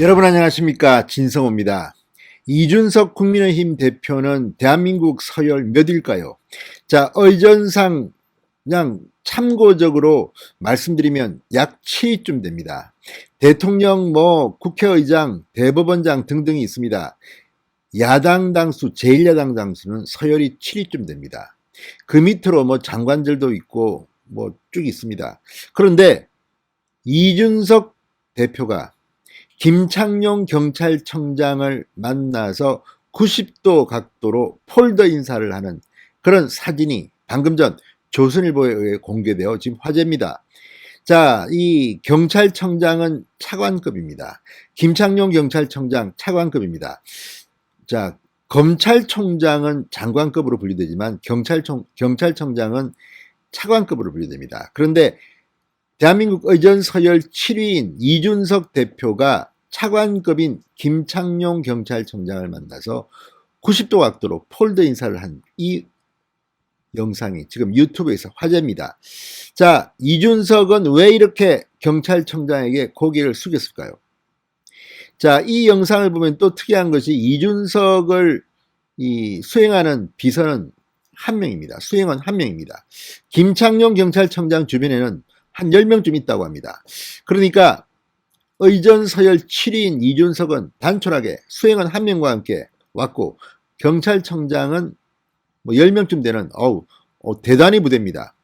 여러분 안녕하십니까, 진성호입니다. 이준석 국민의힘 대표는 대한민국 서열 몇일까요? 자, 의전상 그냥 참고적으로 말씀드리면 약 7위쯤 됩니다. 대통령, 국회의장, 대법원장 등등이 있습니다. 야당 당수, 제1야당 당수는 서열이 7위쯤 됩니다. 그 밑으로 장관들도 있고 쭉 있습니다. 그런데 이준석 대표가 김창룡 경찰청장을 만나서 90도 각도로 폴더 인사를 하는 그런 사진이 방금 전 조선일보에 의해 공개되어 지금 화제입니다. 자, 이 경찰청장은 차관급입니다. 김창룡 경찰청장 차관급입니다. 자, 검찰총장은 장관급으로 분류되지만 경찰청장은 차관급으로 분류됩니다. 그런데 대한민국 의전 서열 7위인 이준석 대표가 차관급인 김창룡 경찰청장을 만나서 90도 각도로 폴더 인사를 한 이 영상이 지금 유튜브에서 화제입니다. 자, 이준석은 왜 이렇게 경찰청장에게 고개를 숙였을까요? 자, 이 영상을 보면 또 특이한 것이 이준석을 수행하는 비서는 한 명입니다. 수행원 한 명입니다. 김창룡 경찰청장 주변에는 한 10명쯤 있다고 합니다. 그러니까 의전 서열 7위인 이준석은 단촐하게 수행원 한 명과 함께 왔고 경찰청장은 10명쯤 되는 대단히 부대입니다.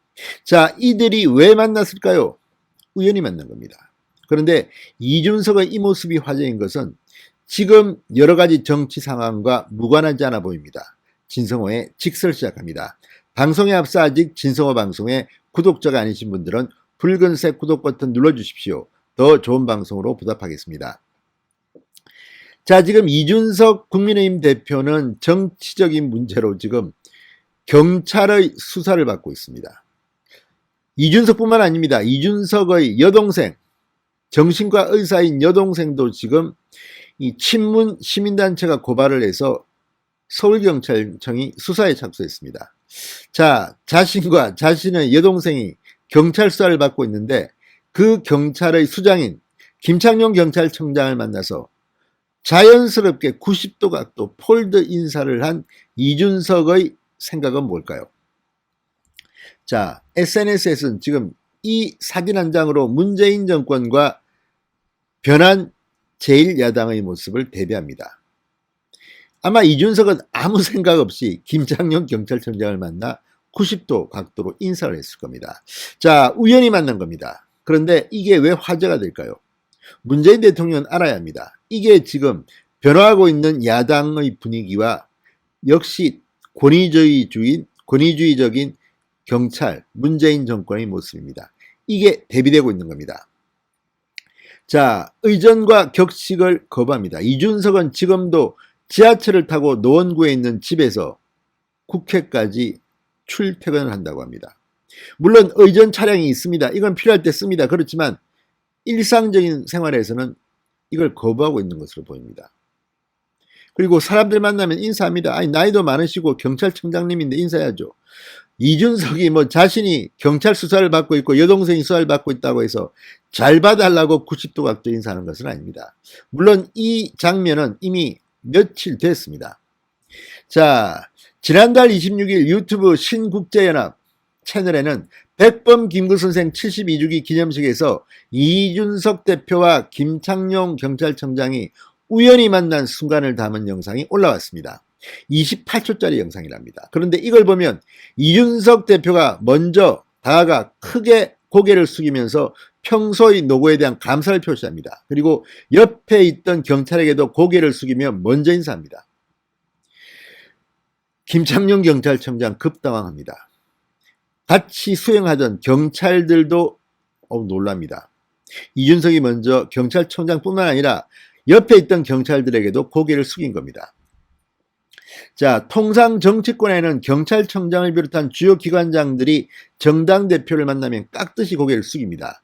자, 이들이 왜 만났을까요? 우연히 만난 겁니다. 그런데 이준석의 이 모습이 화제인 것은 지금 여러 가지 정치 상황과 무관하지 않아 보입니다. 진성호의 직설 시작합니다. 방송에 앞서 아직 진성호 방송에 구독자가 아니신 분들은 붉은색 구독 버튼 눌러주십시오. 더 좋은 방송으로 보답하겠습니다. 자, 지금 이준석 국민의힘 대표는 정치적인 문제로 지금 경찰의 수사를 받고 있습니다. 이준석뿐만 아닙니다. 이준석의 여동생, 정신과 의사인 여동생도 지금 이 친문 시민단체가 고발을 해서 서울경찰청이 수사에 착수했습니다. 자, 자신과 자신의 여동생이 경찰 수사를 받고 있는데 그 경찰의 수장인 김창룡 경찰청장을 만나서 자연스럽게 90도 각도 폴드 인사를 한 이준석의 생각은 뭘까요? 자, SNS에서는 지금 이 사진 한 장으로 문재인 정권과 변한 제1야당의 모습을 대비합니다. 아마 이준석은 아무 생각 없이 김창룡 경찰청장을 만나 90도 각도로 인사를 했을 겁니다. 자, 우연히 만난 겁니다. 그런데 이게 왜 화제가 될까요? 문재인 대통령은 알아야 합니다. 이게 지금 변화하고 있는 야당의 분위기와 역시 권위주의적인 경찰, 문재인 정권의 모습입니다. 이게 대비되고 있는 겁니다. 자, 의전과 격식을 거부합니다. 이준석은 지금도 지하철을 타고 노원구에 있는 집에서 국회까지 출퇴근을 한다고 합니다. 물론 의전 차량이 있습니다. 이건 필요할 때 씁니다. 그렇지만 일상적인 생활에서는 이걸 거부하고 있는 것으로 보입니다. 그리고 사람들 만나면 인사합니다. 아니, 나이도 많으시고 경찰청장님인데 인사해야죠. 이준석이 자신이 경찰 수사를 받고 있고 여동생이 수사를 받고 있다고 해서 잘 봐달라고 90도 각도 인사하는 것은 아닙니다. 물론 이 장면은 이미 며칠 됐습니다. 자, 지난달 26일 유튜브 신국제연합 채널에는 백범 김구 선생 72주기 기념식에서 이준석 대표와 김창룡 경찰청장이 우연히 만난 순간을 담은 영상이 올라왔습니다. 28초짜리 영상이랍니다. 그런데 이걸 보면 이준석 대표가 먼저 다가가 크게 고개를 숙이면서 평소의 노고에 대한 감사를 표시합니다. 그리고 옆에 있던 경찰에게도 고개를 숙이며 먼저 인사합니다. 김창룡 경찰청장 급당황합니다. 같이 수행하던 경찰들도 놀랍니다. 이준석이 먼저 경찰청장뿐만 아니라 옆에 있던 경찰들에게도 고개를 숙인 겁니다. 자, 통상 정치권에는 경찰청장을 비롯한 주요 기관장들이 정당 대표를 만나면 깍듯이 고개를 숙입니다.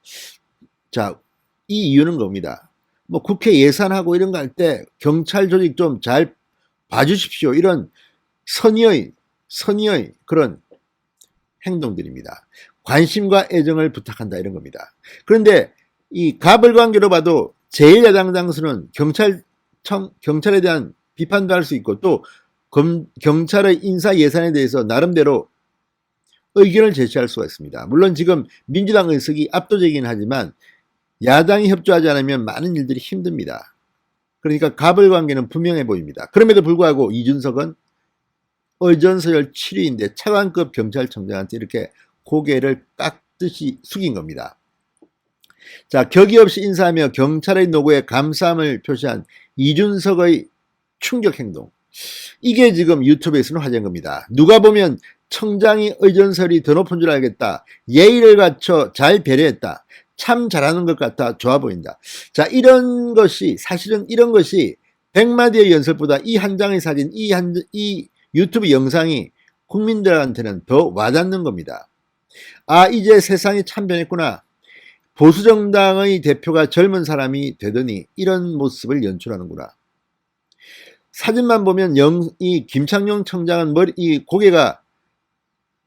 자, 이 이유는 겁니다. 국회 예산하고 이런 거 할 때 경찰 조직 좀 잘 봐주십시오. 이런 선의의 그런 행동들입니다. 관심과 애정을 부탁한다 이런 겁니다. 그런데 이 가불관계로 봐도 제1야당 당수는 경찰에 대한 비판도 할 수 있고 또 경찰의 인사 예산에 대해서 나름대로 의견을 제시할 수가 있습니다. 물론 지금 민주당 의석이 압도적이긴 하지만 야당이 협조하지 않으면 많은 일들이 힘듭니다. 그러니까 가불관계는 분명해 보입니다. 그럼에도 불구하고 이준석은 의전서열 7위인데 차관급 경찰청장한테 이렇게 고개를 깍듯이 숙인 겁니다. 자, 격이 없이 인사하며 경찰의 노고에 감사함을 표시한 이준석의 충격 행동. 이게 지금 유튜브에서는 화제인 겁니다. 누가 보면 청장이 의전설이 더 높은 줄 알겠다. 예의를 갖춰 잘 배려했다. 참 잘하는 것 같아 좋아 보인다. 자, 이런 것이 사실은 이런 것이 100마디의 연설보다 이 한 장의 사진, 이 유튜브 영상이 국민들한테는 더 와닿는 겁니다. 아, 이제 세상이 참 변했구나. 보수정당의 대표가 젊은 사람이 되더니 이런 모습을 연출하는구나. 사진만 보면 이 김창룡 청장은 이 고개가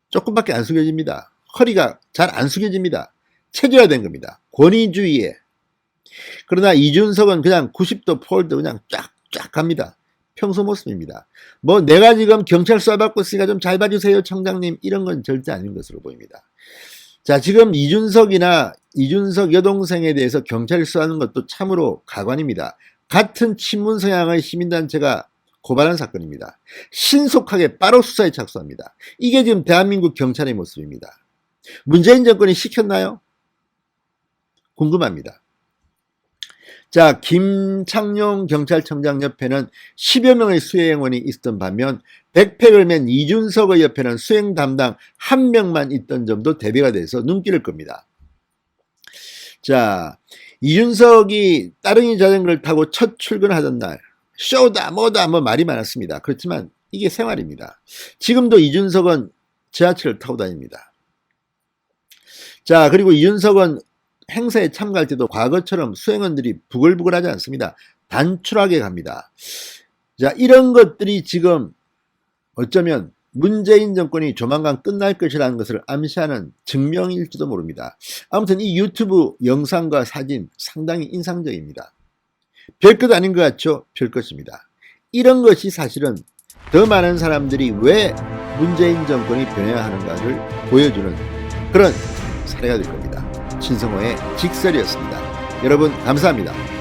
조금밖에 안 숙여집니다. 허리가 잘 안 숙여집니다. 체질화된 겁니다. 권위주의에. 그러나 이준석은 그냥 90도 폴드 그냥 쫙쫙 갑니다. 평소 모습입니다. 뭐 내가 지금 경찰 쏴받고 있으니까 좀 잘 봐주세요 청장님, 이런 건 절대 아닌 것으로 보입니다. 자, 지금 이준석 여동생에 대해서 경찰이 쏘는 것도 참으로 가관입니다. 같은 친문 성향의 시민단체가 고발한 사건입니다. 신속하게 빠른 수사에 착수합니다. 이게 지금 대한민국 경찰의 모습입니다. 문재인 정권이 시켰나요? 궁금합니다. 자, 김창룡 경찰청장 옆에는 10여 명의 수행원이 있었던 반면 백팩을 맨 이준석의 옆에는 수행 담당 1명만 있던 점도 대비가 돼서 눈길을 끕니다. 자, 이준석이 따릉이 자전거를 타고 첫 출근하던 날 쇼다 뭐다 뭐 말이 많았습니다. 그렇지만 이게 생활입니다. 지금도 이준석은 지하철을 타고 다닙니다. 자, 그리고 이준석은 행사에 참가할 때도 과거처럼 수행원들이 부글부글하지 않습니다. 단출하게 갑니다. 자, 이런 것들이 지금 어쩌면 문재인 정권이 조만간 끝날 것이라는 것을 암시하는 증명일지도 모릅니다. 아무튼 이 유튜브 영상과 사진 상당히 인상적입니다. 별것 아닌 것 같죠? 별것입니다. 이런 것이 사실은 더 많은 사람들이 왜 문재인 정권이 변해야 하는가를 보여주는 그런 사례가 될 겁니다. 신성호의 직설이었습니다. 여러분 감사합니다.